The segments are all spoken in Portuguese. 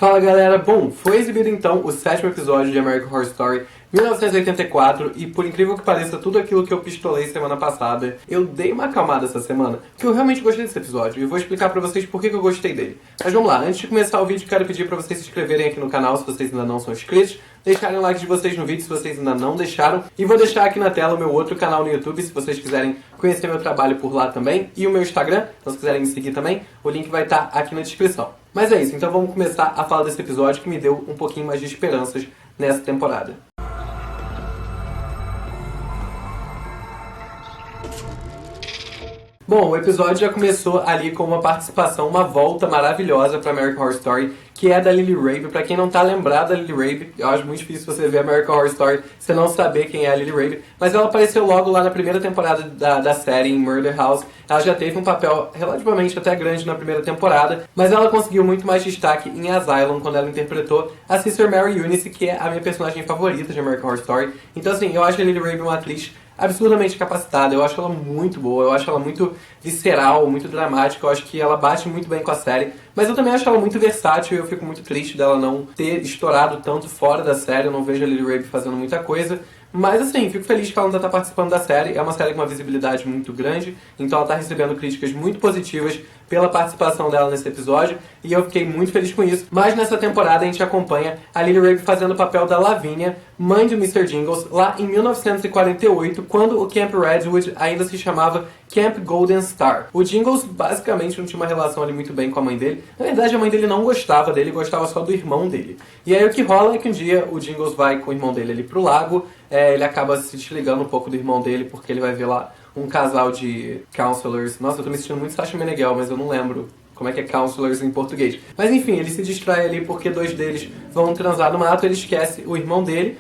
Fala galera, bom, foi exibido então o 7º episódio de American Horror Story 1984 e por incrível que pareça tudo aquilo que eu pistolei semana passada, eu dei uma acalmada essa semana, porque eu realmente gostei desse episódio e vou explicar pra vocês por que eu gostei dele. Mas vamos lá, antes de começar o vídeo quero pedir pra vocês se inscreverem aqui no canal se vocês ainda não são inscritos, deixarem o like de vocês no vídeo se vocês ainda não deixaram e vou deixar aqui na tela o meu outro canal no YouTube se vocês quiserem conhecer meu trabalho por lá também e o meu Instagram, então se quiserem me seguir também, o link vai estar aqui na descrição. Mas é isso, então vamos começar a falar desse episódio que me deu um pouquinho mais de esperanças nessa temporada. Bom, o episódio já começou ali com uma participação, uma volta maravilhosa para American Horror Story, que é da Lily Rabe. Pra quem não tá lembrado da Lily Rabe, eu acho muito difícil você ver American Horror Story e você não saber quem é a Lily Rabe, mas ela apareceu logo lá na primeira temporada da série, em Murder House. Ela já teve um papel relativamente até grande na primeira temporada, mas ela conseguiu muito mais destaque em Asylum, quando ela interpretou a Sister Mary Eunice, que é a minha personagem favorita de American Horror Story. Então assim, eu acho a Lily Rabe uma atriz absurdamente capacitada, eu acho ela muito boa, eu acho ela muito visceral, muito dramática, eu acho que ela bate muito bem com a série, mas eu também acho ela muito versátil e eu fico muito triste dela não ter estourado tanto fora da série, eu não vejo a Lily Rabe fazendo muita coisa, mas assim, fico feliz que ela ainda está participando da série, é uma série com uma visibilidade muito grande, então ela está recebendo críticas muito positivas pela participação dela nesse episódio, e eu fiquei muito feliz com isso. Mas nessa temporada a gente acompanha a Lily Rabe fazendo o papel da Lavínia, mãe do Mr. Jingles, lá em 1948, quando o Camp Redwood ainda se chamava Camp Golden Star. O Jingles basicamente não tinha uma relação ali muito bem com a mãe dele. Na verdade, a mãe dele não gostava dele, gostava só do irmão dele. E aí o que rola é que um dia o Jingles vai com o irmão dele ali pro lago, ele acaba se desligando um pouco do irmão dele, porque ele vai ver lá um casal de counselors. Nossa, eu tô me sentindo muito Sasha Meneghel, mas eu não lembro como é que é counselors em português. Mas enfim, ele se distrai ali porque dois deles vão transar no mato, ele esquece o irmão dele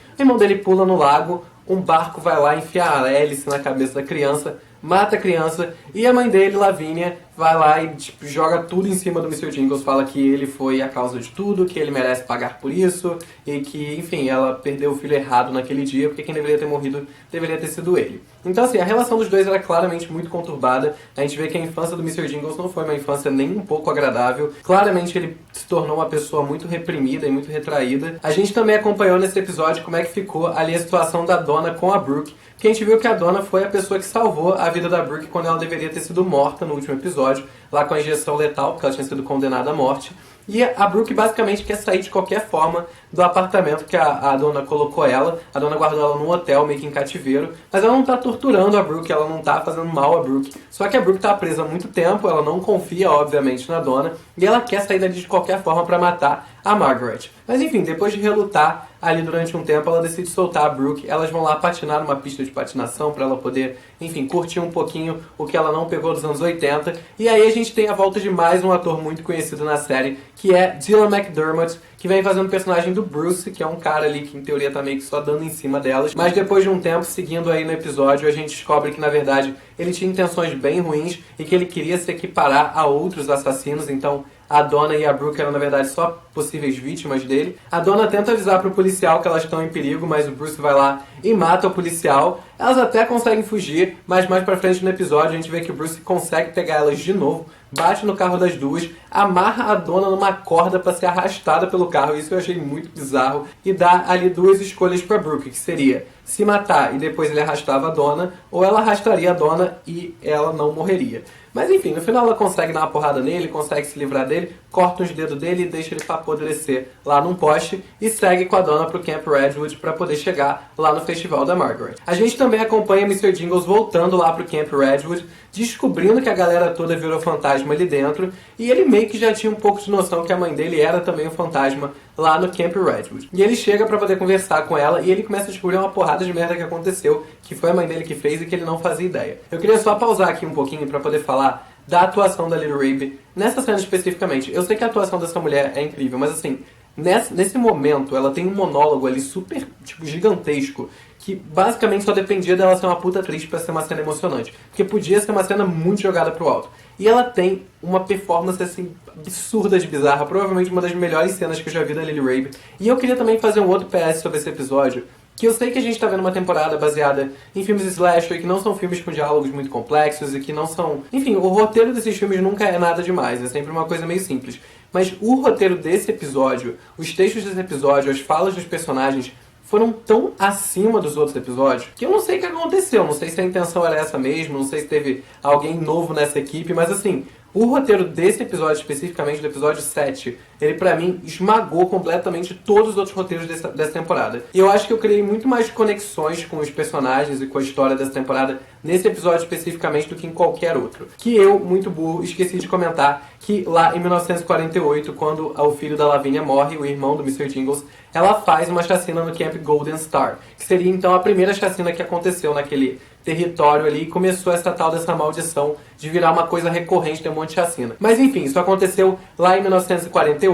pula no lago, um barco vai lá enfiar a hélice na cabeça da criança, mata a criança, e a mãe dele, Lavínia, vai lá e joga tudo em cima do Mr. Jingles, fala que ele foi a causa de tudo, que ele merece pagar por isso, e que, enfim, ela perdeu o filho errado naquele dia, porque quem deveria ter morrido deveria ter sido ele. Então, assim, a relação dos dois era claramente muito conturbada. A gente vê que a infância do Mr. Jingles não foi uma infância nem um pouco agradável. Claramente ele se tornou uma pessoa muito reprimida e muito retraída. A gente também acompanhou nesse episódio como é que ficou ali a situação da Donna com a Brooke, porque a gente viu que a Donna foi a pessoa que salvou a vida da Brooke quando ela deveria ter sido morta no último episódio, lá com a injeção letal, porque ela tinha sido condenada à morte. E a Brooke basicamente quer sair de qualquer forma do apartamento que a Donna colocou ela. A Donna guardou ela num hotel, meio que em cativeiro. Mas ela não tá torturando a Brooke, ela não tá fazendo mal a Brooke. Só que a Brooke tá presa há muito tempo, ela não confia, obviamente, na Donna. E ela quer sair dali de qualquer forma pra matar a Margaret. Mas enfim, depois de relutar ali durante um tempo, ela decide soltar a Brooke. Elas vão lá patinar numa pista de patinação pra ela poder, enfim, curtir um pouquinho o que ela não pegou dos anos 80. E aí a gente tem a volta de mais um ator muito conhecido na série, que é Dylan McDermott, que vem fazendo o personagem do Bruce, que é um cara ali que em teoria tá meio que só dando em cima delas. Mas depois de um tempo, seguindo aí no episódio, a gente descobre que na verdade ele tinha intenções bem ruins e que ele queria se equiparar a outros assassinos, então a Donna e a Brooke eram, na verdade, só possíveis vítimas dele. A Donna tenta avisar pro policial que elas estão em perigo, mas o Bruce vai lá e mata o policial. Elas até conseguem fugir, mas mais pra frente no episódio a gente vê que o Bruce consegue pegar elas de novo, bate no carro das duas, amarra a Donna numa corda pra ser arrastada pelo carro, isso eu achei muito bizarro, e dá ali duas escolhas pra Brooke, que seria se matar e depois ele arrastava a Donna, ou ela arrastaria a Donna e ela não morreria. Mas enfim, no final ela consegue dar uma porrada nele, consegue se livrar dele, corta os dedos dele e deixa ele pra apodrecer lá num poste e segue com a Donna pro Camp Redwood pra poder chegar lá no festival da Margaret. A gente também acompanha Mr. Jingles voltando lá pro Camp Redwood, descobrindo que a galera toda virou fantasma ali dentro, e ele meio que já tinha um pouco de noção que a mãe dele era também um fantasma lá no Camp Redwood. E ele chega pra poder conversar com ela e ele começa a descobrir uma porrada de merda que aconteceu, que foi a mãe dele que fez e que ele não fazia ideia. Eu queria só pausar aqui um pouquinho pra poder falar da atuação da Lily Rabe nessa cena especificamente. Eu sei que a atuação dessa mulher é incrível, mas assim, nesse momento ela tem um monólogo ali super, tipo, gigantesco, que basicamente só dependia dela ser uma puta atriz pra ser uma cena emocionante. Porque podia ser uma cena muito jogada pro alto. E ela tem uma performance, assim, absurda de bizarra. Provavelmente uma das melhores cenas que eu já vi da Lily Rabe. E eu queria também fazer um outro PS sobre esse episódio, que eu sei que a gente tá vendo uma temporada baseada em filmes slasher, que não são filmes com diálogos muito complexos e que não são... Enfim, o roteiro desses filmes nunca é nada demais, é sempre uma coisa meio simples. mas o roteiro desse episódio, os textos desse episódio, as falas dos personagens foram tão acima dos outros episódios que eu não sei o que aconteceu, não sei se a intenção era essa mesmo, não sei se teve alguém novo nessa equipe, mas assim, o roteiro desse episódio, especificamente do episódio 7, ele pra mim esmagou completamente todos os outros roteiros dessa temporada. E eu acho que eu criei muito mais conexões com os personagens e com a história dessa temporada nesse episódio especificamente do que em qualquer outro. Que eu, muito burro, esqueci de comentar que lá em 1948, quando o filho da Lavínia morre, o irmão do Mr. Jingles, ela faz uma chacina no Camp Golden Star, que seria então a primeira chacina que aconteceu naquele território ali e começou essa tal dessa maldição de virar uma coisa recorrente, ter um monte de chacina. Mas enfim, isso aconteceu lá em 1948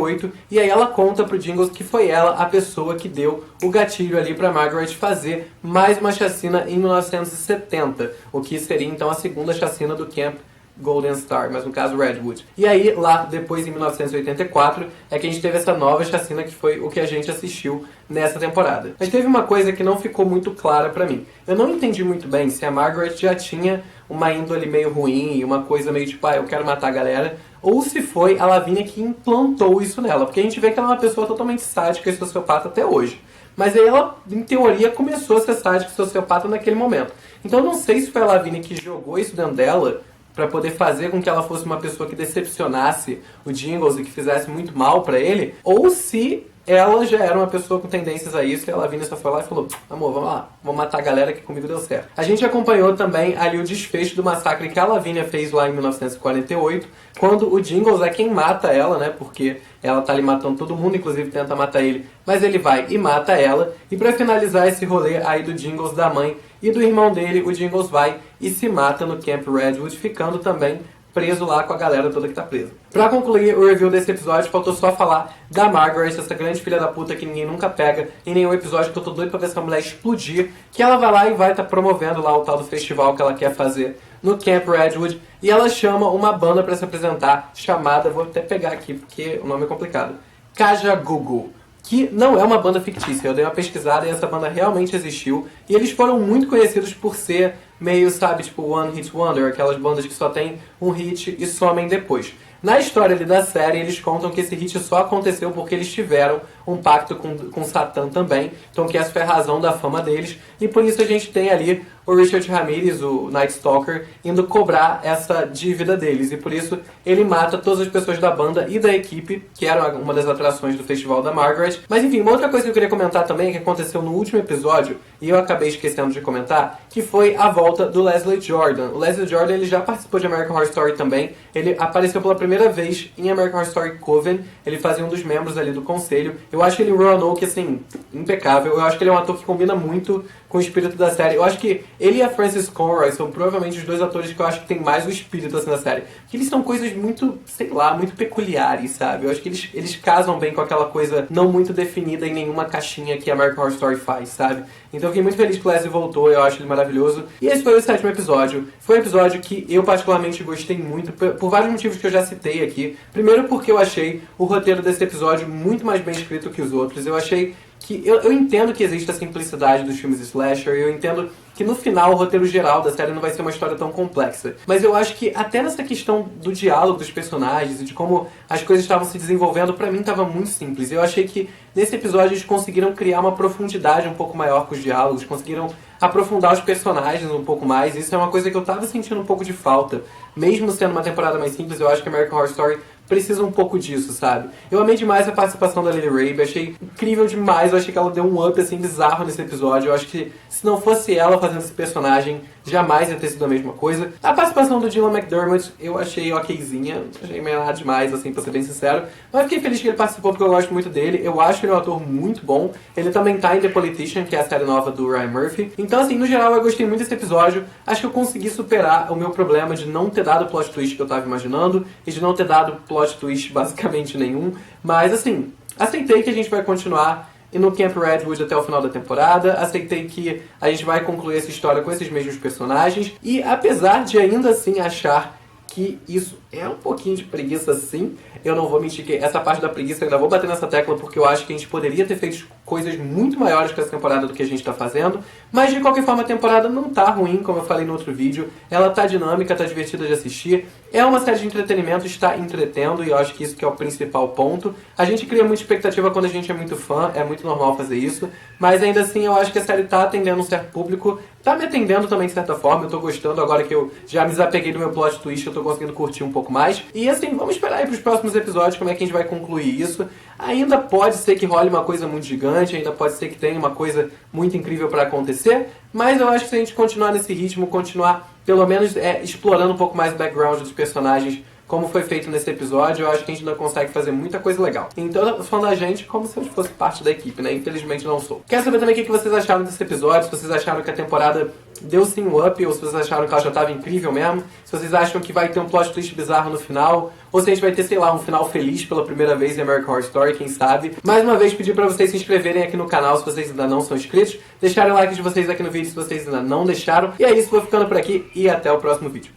e aí ela conta pro Jingles que foi ela a pessoa que deu o gatilho ali pra Margaret fazer mais uma chacina em 1970, o que seria então a segunda chacina do Camp Golden Star, mas no caso Redwood. E aí, lá depois em 1984, é que a gente teve essa nova chacina que foi o que a gente assistiu nessa temporada. Mas teve uma coisa que não ficou muito clara pra mim. Eu não entendi muito bem se a Margaret já tinha uma índole meio ruim, uma coisa meio tipo, eu quero matar a galera, ou se foi a Lavínia que implantou isso nela, porque a gente vê que ela é uma pessoa totalmente sádica e sociopata até hoje. Mas aí ela, em teoria, começou a ser sádica e sociopata naquele momento. Então eu não sei se foi a Lavínia que jogou isso dentro dela para poder fazer com que ela fosse uma pessoa que decepcionasse o Jingles e que fizesse muito mal para ele, ou se ela já era uma pessoa com tendências a isso e a Lavínia só foi lá e falou, amor, vamos lá, vamos matar a galera que comigo deu certo. A gente acompanhou também ali o desfecho do massacre que a Lavínia fez lá em 1948, quando o Jingles é quem mata ela, né, porque ela tá ali matando todo mundo, inclusive tenta matar ele, mas ele vai e mata ela. E pra finalizar esse rolê aí do Jingles, da mãe e do irmão dele, o Jingles vai e se mata no Camp Redwood, ficando também preso lá com a galera toda que tá presa. Pra concluir o review desse episódio, faltou só falar da Margaret, essa grande filha da puta que ninguém nunca pega em nenhum episódio, que eu tô doido pra ver essa mulher explodir, que ela vai lá e vai tá promovendo lá o tal do festival que ela quer fazer no Camp Redwood, e ela chama uma banda pra se apresentar, chamada, vou até pegar aqui porque o nome é complicado, Kajagoogoo, que não é uma banda fictícia. Eu dei uma pesquisada e essa banda realmente existiu. E eles foram muito conhecidos por ser meio, sabe, tipo One Hit Wonder, aquelas bandas que só tem um hit e somem depois. Na história ali da série, eles contam que esse hit só aconteceu porque eles tiveram um pacto com Satã também, então que essa foi a razão da fama deles, e por isso a gente tem ali o Richard Ramirez, o Night Stalker, indo cobrar essa dívida deles, e por isso ele mata todas as pessoas da banda e da equipe, que era uma das atrações do festival da Margaret. Mas enfim, uma outra coisa que eu queria comentar também, que aconteceu no último episódio, e eu acabei esquecendo de comentar, que foi a volta do Leslie Jordan. O Leslie Jordan, ele já participou de American Horror Story também, ele apareceu pela primeira vez em American Horror Story Coven, ele fazia um dos membros ali do conselho. Eu acho ele em Roanoke, assim, impecável. Eu acho que ele é um ator que combina muito com o espírito da série. Eu acho que ele e a Frances Conroy são provavelmente os dois atores que eu acho que tem mais o espírito assim da série. Porque eles são coisas muito, sei lá, muito peculiares, sabe? Eu acho que eles casam bem com aquela coisa não muito definida em nenhuma caixinha que a American Horror Story faz, sabe? Então eu fiquei muito feliz que o Leslie voltou, eu acho ele maravilhoso. E esse foi o 7º episódio. Foi um episódio que eu particularmente gostei muito, por vários motivos que eu já citei aqui. Primeiro porque eu achei o roteiro desse episódio muito mais bem escrito que os outros. Eu achei que eu entendo que existe a simplicidade dos filmes slasher, eu entendo que no final o roteiro geral da série não vai ser uma história tão complexa. Mas eu acho que até nessa questão do diálogo dos personagens e de como as coisas estavam se desenvolvendo, pra mim estava muito simples. Eu achei que nesse episódio eles conseguiram criar uma profundidade um pouco maior com os diálogos, conseguiram aprofundar os personagens um pouco mais. Isso é uma coisa que eu tava sentindo um pouco de falta. Mesmo sendo uma temporada mais simples, eu acho que American Horror Story precisa um pouco disso, sabe? Eu amei demais a participação da Lily Rabe, achei incrível demais, eu achei que ela deu um up, assim, bizarro nesse episódio. Eu acho que se não fosse ela fazendo esse personagem, jamais ia ter sido a mesma coisa. A participação do Dylan McDermott, eu achei okzinha, achei meio nada demais, assim, pra ser bem sincero. Mas fiquei feliz que ele participou porque eu gosto muito dele, eu acho ele um ator muito bom. Ele também tá em The Politician, que é a série nova do Ryan Murphy. Então, assim, no geral, eu gostei muito desse episódio. Acho que eu consegui superar o meu problema de não ter dado o plot twist que eu tava imaginando e de não ter dado plot twist basicamente nenhum. Mas, assim, aceitei que a gente vai continuar e no Camp Redwood até o final da temporada. Aceitei que a gente vai concluir essa história com esses mesmos personagens. E apesar de ainda assim achar que isso é um pouquinho de preguiça sim. Eu não vou mentir que essa parte da preguiça eu ainda vou bater nessa tecla porque eu acho que a gente poderia ter feito coisas muito maiores com essa temporada do que a gente tá fazendo. Mas de qualquer forma a temporada não tá ruim, como eu falei no outro vídeo. Ela tá dinâmica, tá divertida de assistir. É uma série de entretenimento, está entretendo e eu acho que isso que é o principal ponto. A gente cria muita expectativa quando a gente é muito fã, é muito normal fazer isso. Mas ainda assim eu acho que a série tá atendendo um certo público. Tá me atendendo também de certa forma, eu tô gostando agora que eu já me desapeguei do meu plot twist, eu tô conseguindo curtir um pouco mais. E assim, vamos esperar aí pros próximos episódios como é que a gente vai concluir isso. Ainda pode ser que role uma coisa muito gigante, ainda pode ser que tenha uma coisa muito incrível pra acontecer, mas eu acho que se a gente continuar nesse ritmo, continuar pelo menos explorando um pouco mais o background dos personagens, como foi feito nesse episódio, eu acho que a gente ainda consegue fazer muita coisa legal. Então eu tô falando da gente como se eu fosse parte da equipe, né? Infelizmente não sou. Quero saber também o que vocês acharam desse episódio, se vocês acharam que a temporada deu sim um up, ou se vocês acharam que ela já estava incrível mesmo, se vocês acham que vai ter um plot twist bizarro no final, ou se a gente vai ter, sei lá, um final feliz pela primeira vez em American Horror Story, quem sabe. Mais uma vez, pedir pra vocês se inscreverem aqui no canal se vocês ainda não são inscritos, deixarem o like de vocês aqui no vídeo se vocês ainda não deixaram. E é isso, vou ficando por aqui e até o próximo vídeo.